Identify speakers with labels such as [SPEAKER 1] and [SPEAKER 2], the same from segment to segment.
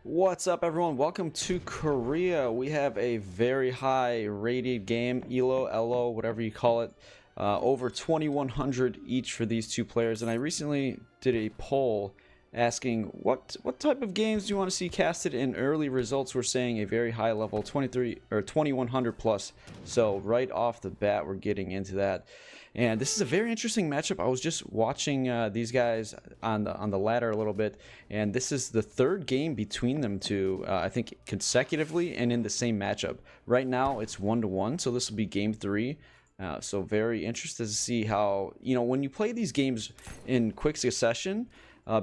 [SPEAKER 1] What's up, everyone? Welcome to Korea. We have a very high rated game, ELO, LO, whatever you call it. Over 2,100 each for these two players. And I recently did a poll asking what type of games do you want to see casted, and early results were saying a very high level, 23 or 2,100 plus. So right off the bat, we're getting into that. And this is a very interesting matchup. I was just watching these guys on the ladder a little bit, and this is the third game between them two, I think consecutively and in the same matchup. Right now it's 1-1, so this will be game 3. So very interested to see how, when you play these games in quick succession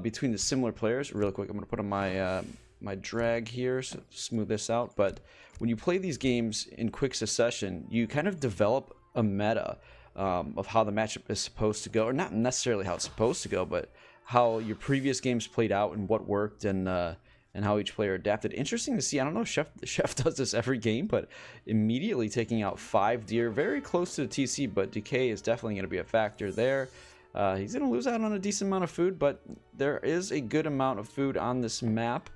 [SPEAKER 1] between the similar players. Real quick, I'm going to put on my drag here, so smooth this out. But when you play these games in quick succession, you kind of develop a meta of how the matchup is supposed to go, or not necessarily how it's supposed to go, but how your previous games played out and what worked, and how each player adapted. Interesting to see. I don't know if Chef does this every game, but immediately taking out 5 deer, very close to the TC, but decay is definitely going to be a factor there. He's going to lose out on a decent amount of food, but there is a good amount of food on this map.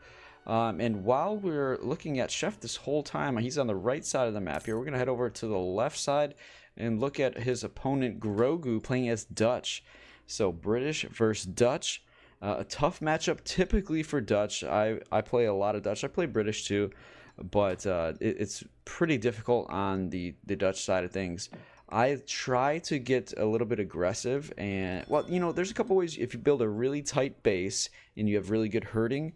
[SPEAKER 1] And while we're looking at Chef this whole time, he's on the right side of the map here. We're going to head over to the left side and look at his opponent Grogu playing as Dutch. So British versus Dutch. A tough matchup typically for Dutch. I play a lot of Dutch. I play British too, but it's pretty difficult on the Dutch side of things. I try to get a little bit aggressive, and well, there's a couple ways. If you build a really tight base and you have really good herding,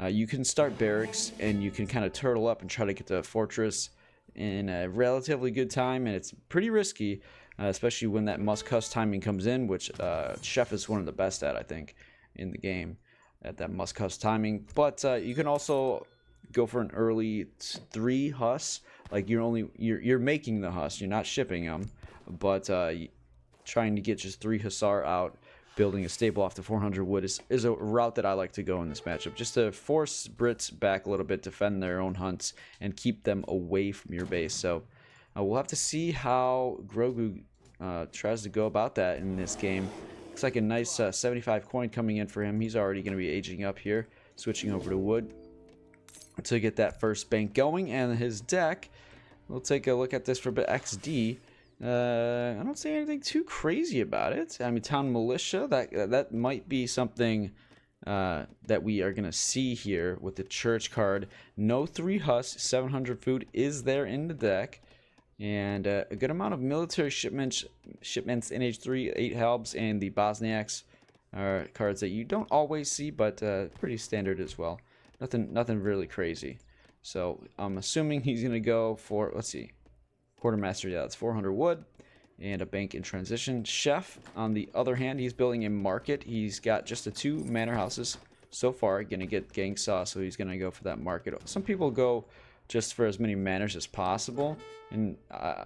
[SPEAKER 1] you can start barracks and you can kind of turtle up and try to get to a fortress in a relatively good time, and it's pretty risky, especially when that must-cuss timing comes in, which Chef is one of the best at, I think, in the game, at that must-cuss timing. But you can also go for an early 3 Huss. Like you're making the Huss, you're not shipping them, but trying to get just 3 Hussar out, building a stable off the 400 wood is a route that I like to go in this matchup, just to force Brits back a little bit, defend their own hunts, and keep them away from your base. So we'll have to see how Grogu tries to go about that in this game. Looks like a nice 75 coin coming in for him. He's already going to be aging up here, switching over to wood to get that first bank going. And his deck, we'll take a look at this for a bit. XD. I don't see anything too crazy about it. I mean, Town Militia, that might be something that we are going to see here with the Church card. No 3 Huss, 700 food is there in the deck. And a good amount of military shipments NH3, 8 Halbs, and the Bosniaks are cards that you don't always see, but pretty standard as well. Nothing really crazy. So I'm assuming he's going to go for, let's see, Quartermaster, yeah, that's 400 wood, and a bank in transition. Chef, on the other hand, he's building a market. He's got just the 2 manor houses so far. Going to get gang saw, so he's going to go for that market. Some people go just for as many manors as possible, and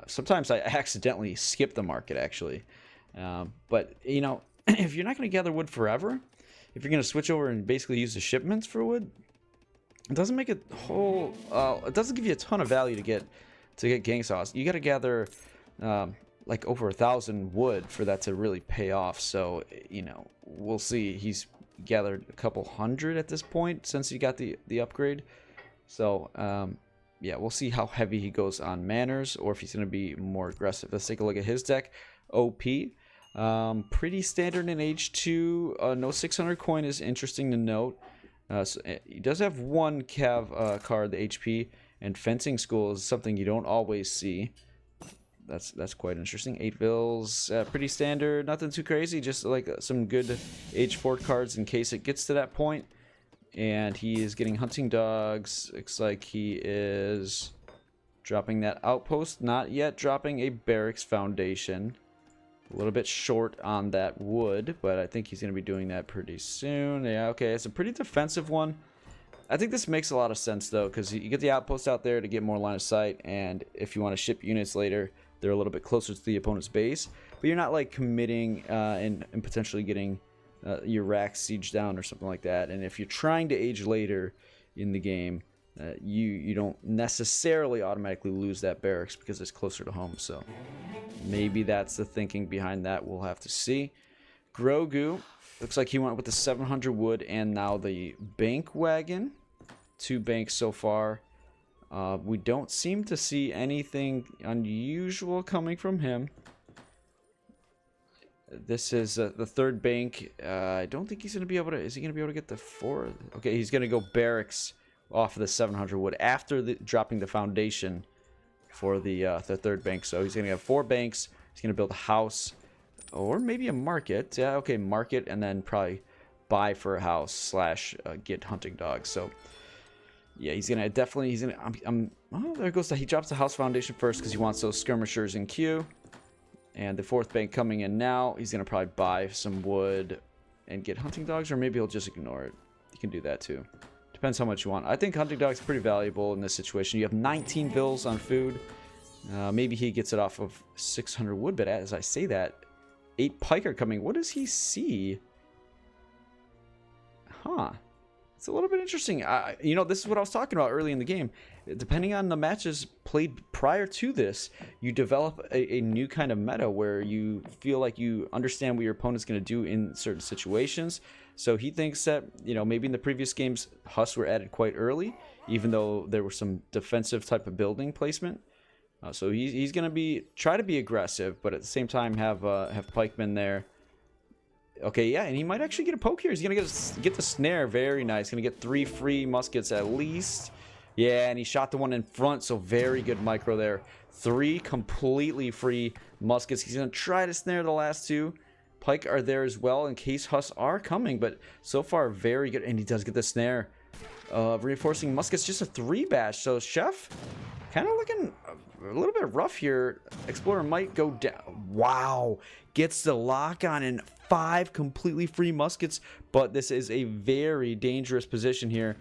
[SPEAKER 1] sometimes I accidentally skip the market, actually. But, if you're not going to gather wood forever, if you're going to switch over and basically use the shipments for wood, it doesn't make it whole, it doesn't give you a ton of value to get gang saws. You got to gather like over 1,000 wood for that to really pay off. So we'll see. He's gathered a couple hundred at this point since he got the upgrade. So yeah, we'll see how heavy he goes on manors, or if he's going to be more aggressive. Let's take a look at his deck. OP, pretty standard in H2. No 600 coin is interesting to note. So he does have 1 cav card, the HP. And fencing school is something you don't always see. That's quite interesting. 8 bills, pretty standard, nothing too crazy. Just like some good H4 cards in case it gets to that point. And he is getting hunting dogs. Looks like he is dropping that outpost. Not yet dropping a barracks foundation. A little bit short on that wood, but I think he's going to be doing that pretty soon. Yeah, okay, it's a pretty defensive one. I think this makes a lot of sense, though, because you get the outpost out there to get more line of sight, and if you want to ship units later, they're a little bit closer to the opponent's base. But you're not, like, committing and potentially getting your rack siege down or something like that. And if you're trying to age later in the game, you don't necessarily automatically lose that barracks because it's closer to home. So maybe that's the thinking behind that. We'll have to see. Grogu, looks like he went with the 700 wood and now the bank wagon 2 banks so far. We don't seem to see anything unusual coming from him. This is the 3rd bank. I don't think he's going to be able to... Is he going to be able to get the 4th? Okay, he's going to go barracks off of the 700 wood after dropping the foundation for the 3rd bank. So he's going to have 4 banks. He's going to build a house or maybe a market. Yeah, okay, market, and then probably buy for a house slash get hunting dogs. So yeah, he's gonna definitely. He's gonna. Oh, there goes. He drops the house foundation first because he wants those skirmishers in queue. And the 4th bank coming in now. He's gonna probably buy some wood and get hunting dogs, or maybe he'll just ignore it. You can do that too. Depends how much you want. I think hunting dogs are pretty valuable in this situation. You have 19 bills on food. Maybe he gets it off of 600 wood, but as I say that, 8 pike are coming. What does he see? Huh. It's a little bit interesting. You know, this is what I was talking about early in the game. Depending on the matches played prior to this, you develop a new kind of meta where you feel like you understand what your opponent's going to do in certain situations. So he thinks that, you know, maybe in the previous games, Huss were added quite early, even though there was some defensive type of building placement. So he's going to try to be aggressive, but at the same time have pikemen there. Okay, yeah, and he might actually get a poke here. He's going to get the snare. Very nice. Going to get 3 free muskets at least. Yeah, and he shot the one in front, so very good micro there. 3 completely free muskets. He's going to try to snare the last 2. Pike are there as well in case Huss are coming, but so far very good. And he does get the snare. Reinforcing muskets, just a 3 bash. So Chef kind of looking a little bit rough here. Explorer might go down. Wow. Gets the lock on in 5 completely free muskets, but this is a very dangerous position here.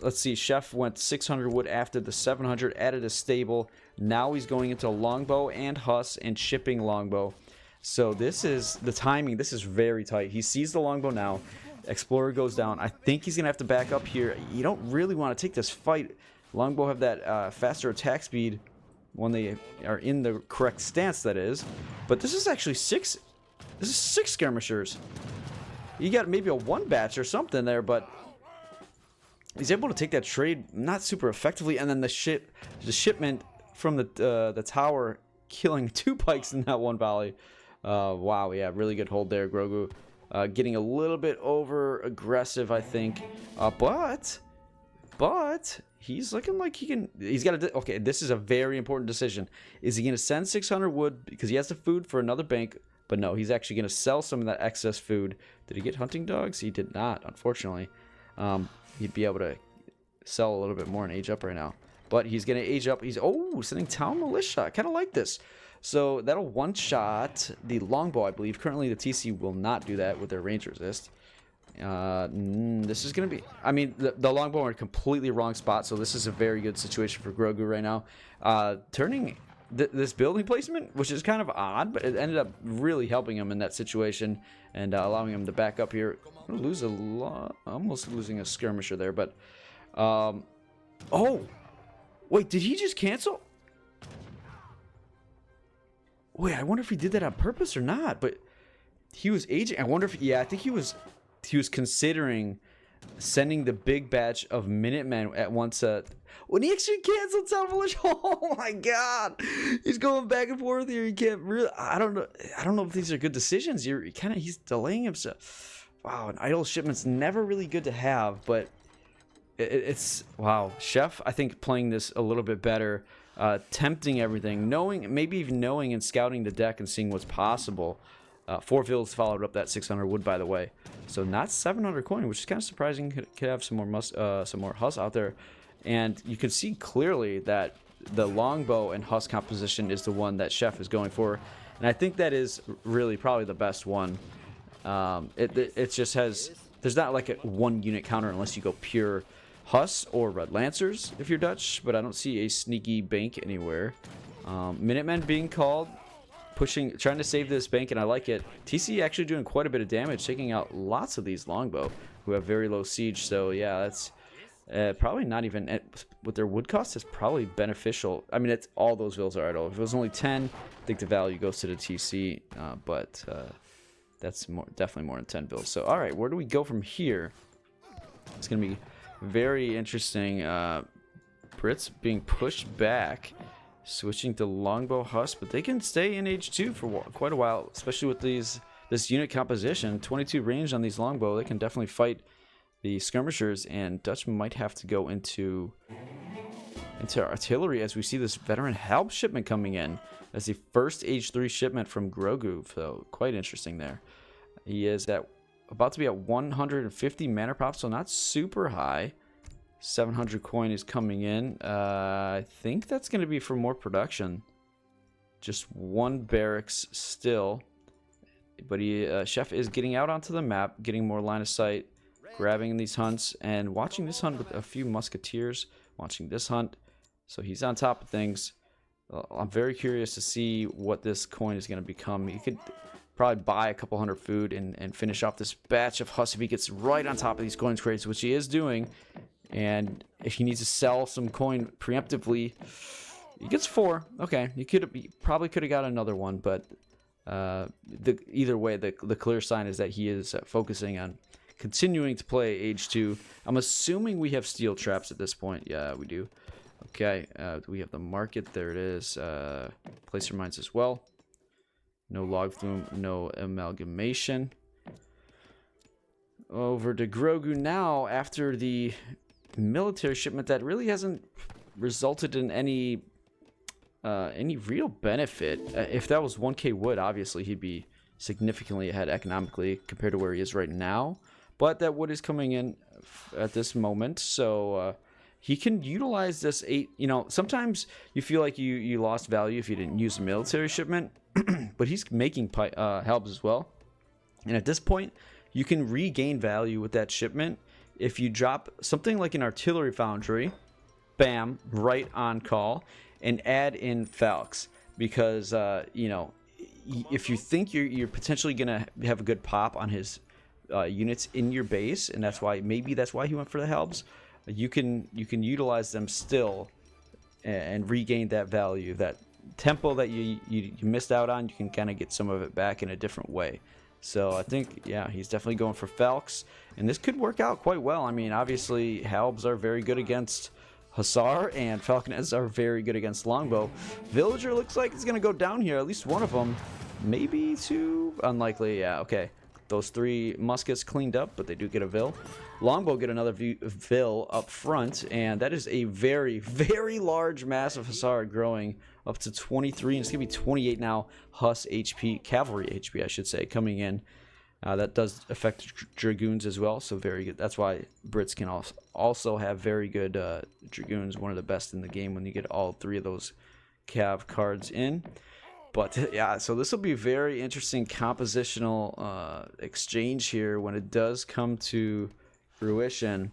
[SPEAKER 1] Let's see, Chef went 600 wood after the 700, added a stable. Now he's going into longbow and Huss and shipping longbow. So this is the timing. This is very tight. He sees the longbow now. Explorer goes down. I think he's going to have to back up here. You don't really want to take this fight. Longbow have that faster attack speed when they are in the correct stance, that is. But this is actually 6. This is 6 skirmishers. You got maybe a 1 batch or something there, but he's able to take that trade not super effectively. And then the shipment from the tower killing 2 pikes in that 1 volley. Wow, yeah, really good hold there, Grogu. Getting a little bit over aggressive, I think. But he's looking like he can. He's got to. Okay, this is a very important decision. Is he going to send 600 wood because he has the food for another bank? But no, he's actually going to sell some of that excess food. Did he get hunting dogs? He did not, unfortunately. He'd be able to sell a little bit more and age up right now. But he's going to age up. He's sending town militia. I kind of like this. So that'll one-shot the longbow, I believe. Currently, the TC will not do that with their range resist. This is going to be... I mean, the longbow are in a completely wrong spot, so this is a very good situation for Grogu right now. Turning this building placement, which is kind of odd, but it ended up really helping him in that situation and allowing him to back up here. I'm gonna lose a lot... Almost losing a skirmisher there, but... Oh! Wait, did he just cancel? Wait, I wonder if he did that on purpose or not, but he was aging. I wonder if... Yeah, I think he was considering sending the big batch of Minutemen at once. When he actually canceled Town Militia. Oh my god. He's going back and forth here. He can't really... I don't know if these are good decisions. He's delaying himself. Wow, an idle shipment's never really good to have, but it's... Wow. Chef, I think, playing this a little bit better. Tempting everything, maybe even knowing and scouting the deck and seeing what's possible. 4 fields followed up that 600 wood, by the way. So not 700 coin, which is kind of surprising. Could have some more Huss out there, and you can see clearly that the longbow and Huss composition is the one that Chef is going for, and I think that is really probably the best one. It just has... There's not like a 1 unit counter unless you go pure Huss or Red Lancers if you're Dutch, but I don't see a sneaky bank anywhere. Minutemen being called, trying to save this bank, and I like it. TC actually doing quite a bit of damage, taking out lots of these longbow who have very low siege. So yeah, that's probably not even with their wood cost. It's probably beneficial. I mean, it's all those vills are idle. If it was only 10, I think the value goes to the TC, but that's definitely more than 10 vills. So all right, where do we go from here? It's gonna be Very interesting. Brits being pushed back, switching to longbow Huss, but they can stay in H2 for quite a while, especially with this unit composition. 22 range on these longbow. They can definitely fight the skirmishers, and Dutch might have to go into artillery as we see this veteran Halbs shipment coming in as the first H3 shipment from Grogu. So quite interesting there. He is about to be at 150 mana prop, so not super high. 700 coin is coming in. I think that's going to be for more production. Just one barracks still. But Chef is getting out onto the map, getting more line of sight, grabbing these hunts, and watching this hunt with a few musketeers, watching this hunt. So he's on top of things. I'm very curious to see what this coin is going to become. He could probably buy a couple hundred food and finish off this batch of Huss if he gets right on top of these coins crates, which he is doing. And if he needs to sell some coin preemptively, he gets 4. Okay, he probably could have got another one, but either way, the clear sign is that he is focusing on continuing to play H2. I'm assuming we have steel traps at this point. Yeah, we do. Okay, we have the market. There it is. Placer mines as well. No log flume, no amalgamation. Over to Grogu now after the military shipment that really hasn't resulted in any real benefit. If that was 1k wood, obviously he'd be significantly ahead economically compared to where he is right now. But that wood is coming in at this moment, so he can utilize this 8. You know, sometimes you feel like you lost value if you didn't use the military shipment, but he's making Halbs as well. And at this point, you can regain value with that shipment if you drop something like an artillery foundry, bam, right on call, and add in Falx. Because, you know, if you think you're potentially going to have a good pop on his units in your base, and maybe that's why he went for the Halbs, you can utilize them still and regain that value. That tempo that you missed out on, you can kind of get some of it back in a different way. So I think, yeah, he's definitely going for Falx, and this could work out quite well. I mean, obviously, Halbs are very good against Hussar, and Falconets are very good against Longbow. Villager looks like it's going to go down here, at least one of them. Maybe 2? Unlikely, yeah, okay. Those 3 muskets cleaned up, but they do get a Vill. Longbow get another Vill up front, and that is a very, very large mass of Hussar growing up to 23, and it's going to be 28 now. Huss HP, Cavalry HP, I should say, coming in. That does affect Dragoons as well, so very good. That's why Brits can also have very good Dragoons, one of the best in the game when you get all 3 of those Cav cards in. But yeah, so this will be very interesting compositional exchange here when it does come to fruition.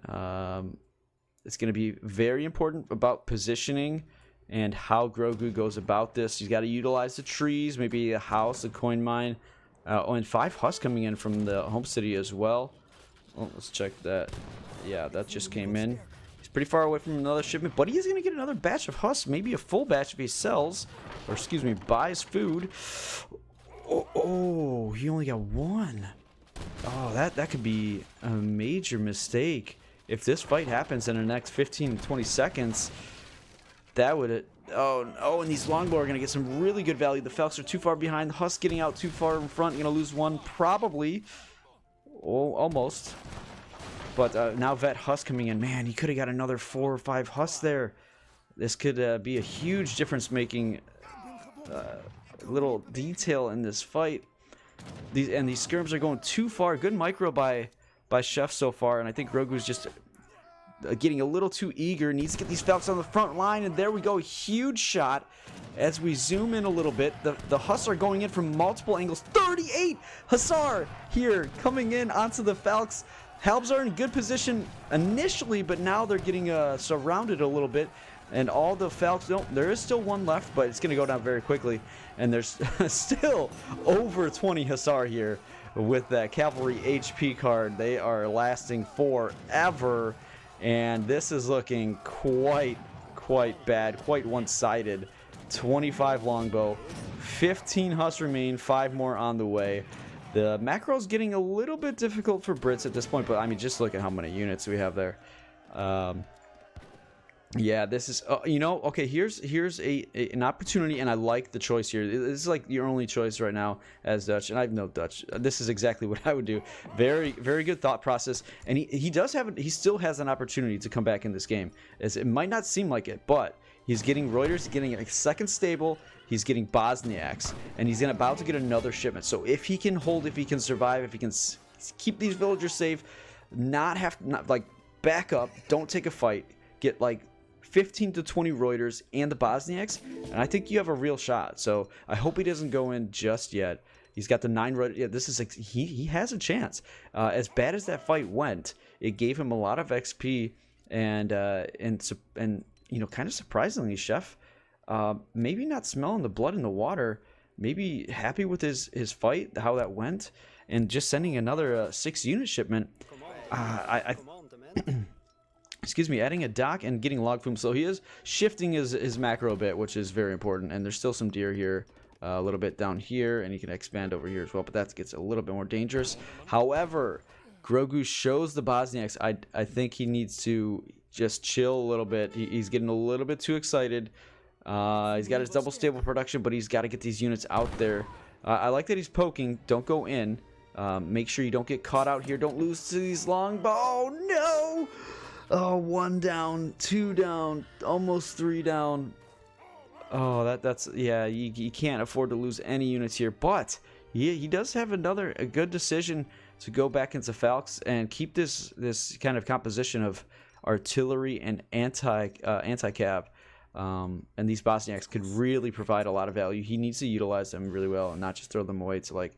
[SPEAKER 1] It's going to be very important about positioning and how Grogu goes about this. He's got to utilize the trees, maybe a house, a coin mine. And 5 Huss coming in from the home city as well. Oh, let's check that. Yeah, that just came in. He's pretty far away from another shipment, but he is going to get another batch of Huss, maybe a full batch if he sells, or excuse me, buys food. Oh, he only got 1. Oh, that could be a major mistake. If this fight happens in the next 15 to 20 seconds, that would... Oh, and these longbow are going to get some really good value. The Falcons are too far behind. The Huss getting out too far in front. Going to lose 1, probably. Oh, almost. But now Vet Huss coming in. Man, he could have got another 4 or 5 Huss there. This could be a huge difference-making little detail in this fight. These skirms are going too far. Good micro by Chef so far, and I think Grogu's just... getting a little too eager, needs to get these Falcons on the front line, and there we go, huge shot. As we zoom in a little bit, the Hussar going in from multiple angles. 38 Hussar here coming in onto the Falcons. Halbs are in good position initially, but now they're getting surrounded a little bit, and all the Falcons, no, there is still 1 left, but it's going to go down very quickly, and there's still over 20 Hussar here with that Cavalry HP card. They are lasting forever. And this is looking quite bad, quite one-sided. 25 longbow, 15 Huss remain, 5 more on the way. The macro is getting a little bit difficult for Brits at this point, but I mean, just look at how many units we have there. Yeah, this is, you know, okay, here's an opportunity, and I like the choice here. This is like your only choice right now as Dutch, and I have no Dutch. This is exactly what I would do. Very, very good thought process, and he still has an opportunity to come back in this game. As it might not seem like it, but he's getting Reuters, he's getting a second stable, he's getting Bosniaks, and he's about to get another shipment. So if he can hold, if he can survive, if he can keep these villagers safe, not like back up, don't take a fight, get like 15 to 20 Reuters and the Bosniaks, and I think you have a real shot. So I hope he doesn't go in just yet. He's got the 9 Reuters. Yeah, this is like, he has a chance. As bad as that fight went, it gave him a lot of XP, and you know, kind of surprisingly, Chef, maybe not smelling the blood in the water, maybe happy with his fight, how that went, and just sending another 6 unit shipment. Excuse me, adding a dock and getting log flume. So he is shifting his macro a bit, which is very important. And there's still some deer here, a little bit down here, and he can expand over here as well, but that gets a little bit more dangerous. However, Grogu shows the Bosniaks I think he needs to just chill a little bit. He's getting a little bit too excited. He's got his double stable production, but he's got to get these units out there. I like that he's poking. Don't go in. Make sure you don't get caught out here. Don't lose to these longbow. Oh, no! Oh, 1 down, 2 down, almost 3 down. Oh, that's yeah. You can't afford to lose any units here, but he does have a good decision to go back into Falx and keep this kind of composition of artillery and anti-cav. And these Bosniaks could really provide a lot of value. He needs to utilize them really well and not just throw them away to like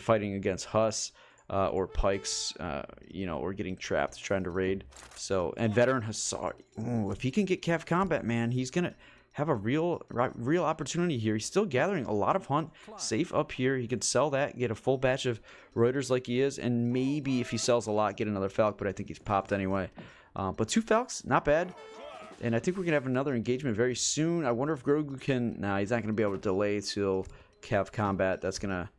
[SPEAKER 1] fighting against Huss. Or pikes, you know, or getting trapped trying to raid. So, and veteran Hussar, if he can get Cav combat, man, he's gonna have a real opportunity here. He's still gathering a lot of hunt safe up here. He could sell that, get a full batch of Reuters like he is, and maybe if he sells a lot, get another Falc. But I think he's popped anyway. But 2 Falcs, not bad. And I think we're gonna have another engagement very soon. I wonder if Grogu can. Nah, he's not gonna be able to delay till Cav combat. That's gonna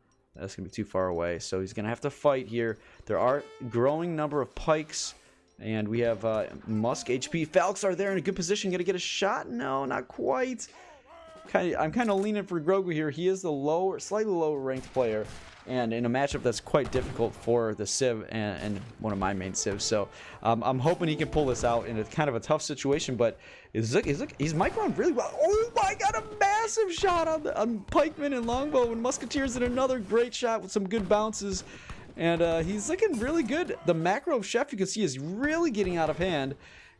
[SPEAKER 1] be too far away, so he's gonna have to fight here. There are growing number of pikes, and we have Musk HP. Falcs are there in a good position. Gonna get a shot? No, not quite. I'm kind of leaning for Grogu here. He is the slightly lower ranked player, and in a matchup that's quite difficult for the Civ and one of my main Civs. So I'm hoping he can pull this out in a kind of a tough situation. But he's microing really well. Oh my God, a massive shot on pikemen and longbow and musketeers, and another great shot with some good bounces. And he's looking really good. The macro of Chef, you can see, is really getting out of hand.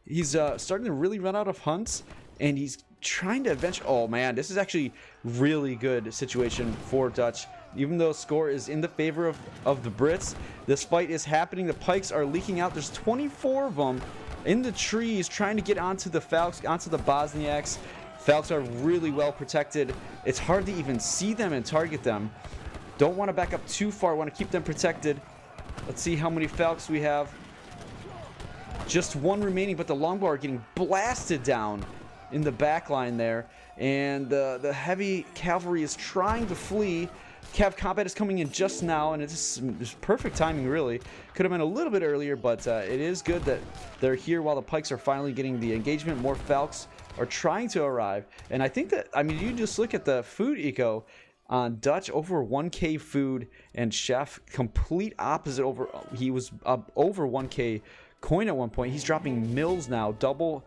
[SPEAKER 1] He's starting to really run out of hunts, and he's trying to eventually. Oh man, this is actually really good situation for Dutch. Even though score is in the favor of the Brits, this fight is happening. The pikes are leaking out. There's 24 of them in the trees trying to get onto the Falcs, onto the Bosniaks. Falcs are really well protected. It's hard to even see them and target them. Don't want to back up too far. Want to keep them protected. Let's see how many Falcs we have. Just 1 remaining, but the longbow are getting blasted down in the back line there, and the heavy cavalry is trying to flee. Cav combat is coming in just now, and it's perfect timing, really. Could have been a little bit earlier, but it is good that they're here while the pikes are finally getting the engagement. More Falcs are trying to arrive, and I think that, I mean, you just look at the food eco on Dutch, over 1k food, and Chef complete opposite. He was over 1k coin at one point. He's dropping mills now, double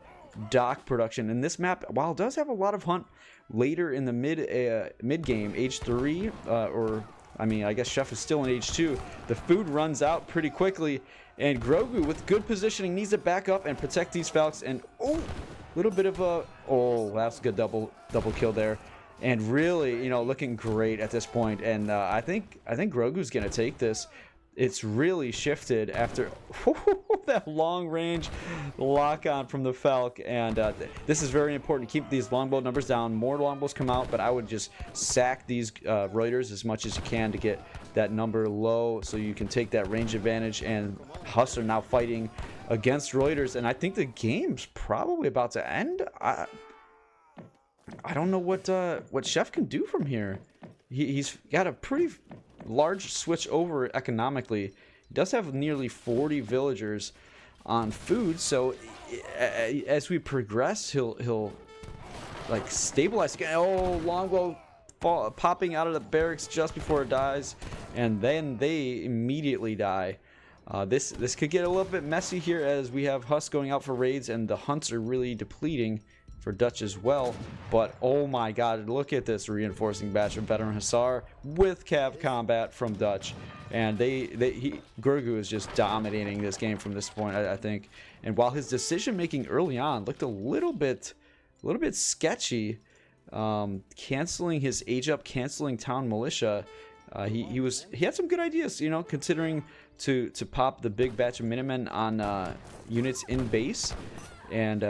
[SPEAKER 1] dock production. And this map, while it does have a lot of hunt later in the mid game, age 3, or I mean, I guess Chef is still in age 2. The food runs out pretty quickly, and Grogu with good positioning needs to back up and protect these Falcs. And oh, little bit of a that's a good double kill there, and really, you know, looking great at this point. And I think Grogu's gonna take this. It's really shifted after that long range lock on from the Falc, and this is very important to keep these longbow numbers down. More longbows come out, but I would just sack these Reuters as much as you can to get that number low so you can take that range advantage. And Hussar now fighting against Reuters, and I think the game's probably about to end. I don't know what Chef can do from here. He's got a pretty large switch over economically. He does have nearly 40 villagers on food, so as we progress, he'll like stabilize. Oh, longbow popping out of the barracks just before it dies, and then they immediately die. This could get a little bit messy here as we have Huss going out for raids, and the hunts are really depleting for Dutch as well. But oh my god, look at this reinforcing batch of veteran Hussar with cav combat from Dutch. And Grogu is just dominating this game from this point, I think. And while his decision making early on looked a little bit sketchy, canceling his age up, canceling town militia, he had some good ideas, you know, considering to pop the big batch of Minutemen on units in base, and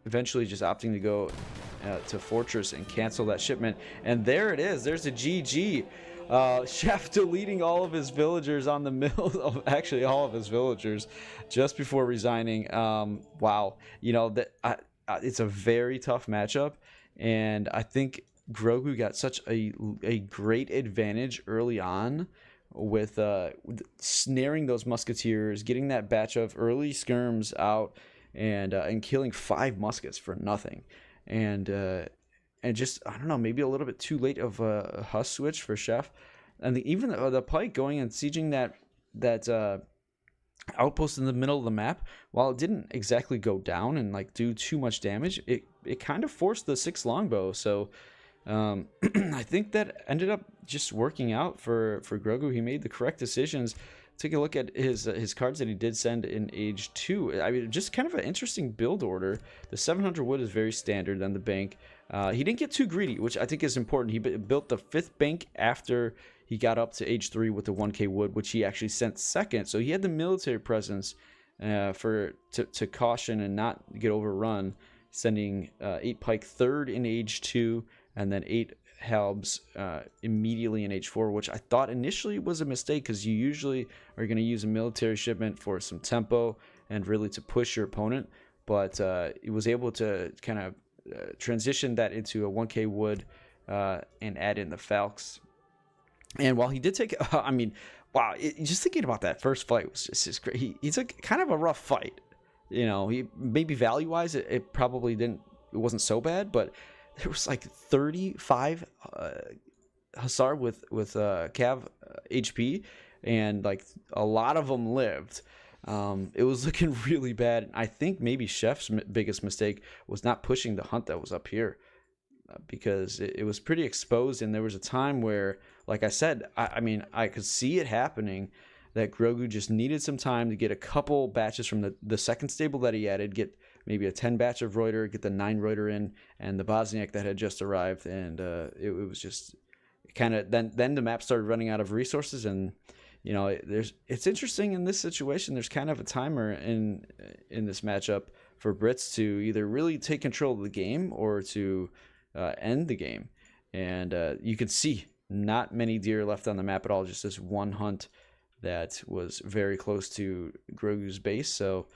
[SPEAKER 1] eventually just opting to go to Fortress and cancel that shipment. And there it is. There's a GG. Chef deleting all of his villagers on the mill, actually all of his villagers, just before resigning. Wow, you know that it's a very tough matchup, and I think Grogu got such a great advantage early on with snaring those musketeers, getting that batch of early skirms out, and killing 5 muskets for nothing, and just, I don't know, maybe a little bit too late of a Huss switch for Chef, and even the pike going and sieging that outpost in the middle of the map. While it didn't exactly go down and like do too much damage, it kind of forced the 6 longbow. So I think that ended up just working out for Grogu. He made the correct decisions. Take a look at his cards that he did send in Age 2. I mean, just kind of an interesting build order. The 700 wood is very standard on the bank. He didn't get too greedy, which I think is important. He built the 5th bank after he got up to Age 3 with the 1k wood, which he actually sent second. So he had the military presence to caution and not get overrun, sending 8 pike 3rd in Age 2, and then 8 Halbs immediately in Age 4, which I thought initially was a mistake, because you usually are going to use a military shipment for some tempo and really to push your opponent. But he was able to kind of transition that into a 1k wood and add in the Falcons. And while he did take, I mean, wow, just thinking about that first fight was just great. He's a kind of a rough fight, you know. He maybe value wise it probably it wasn't so bad, but there was like 35 Hussar with cav HP, and like a lot of them lived. It was looking really bad. I think maybe Chef's biggest mistake was not pushing the hunt that was up here, because it was pretty exposed. And there was a time where, like I said, I mean, I could see it happening, that Grogu just needed some time to get a couple batches from the second stable that he added, get maybe a 10 batch of Reuter, get the 9 Reuter in, and the Bosniak that had just arrived. And it was just kind of, then the map started running out of resources. And you know, it's interesting in this situation. There's kind of a timer in this matchup for Brits to either really take control of the game or to end the game. And you can see not many deer left on the map at all, just this one hunt that was very close to Grogu's base. So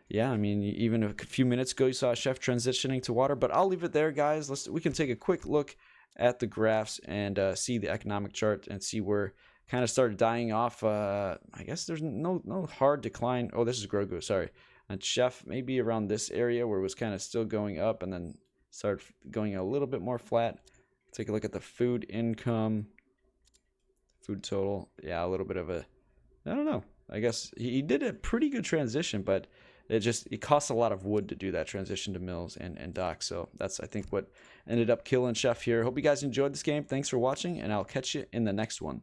[SPEAKER 1] yeah, I mean, even a few minutes ago you saw Chef transitioning to water. But I'll leave it there, guys. We can take a quick look at the graphs and see the economic chart and see where kind of started dying off. I guess there's no hard decline. Oh, this is Grogu, sorry. And Chef maybe around this area where it was kind of still going up and then started going a little bit more flat. Take a look at the food income, food total. Yeah, a little bit of a, I don't know. I guess he did a pretty good transition, but it costs a lot of wood to do that transition to mills and docks. So that's, I think, what ended up killing Chef here. Hope you guys enjoyed this game. Thanks for watching, and I'll catch you in the next one.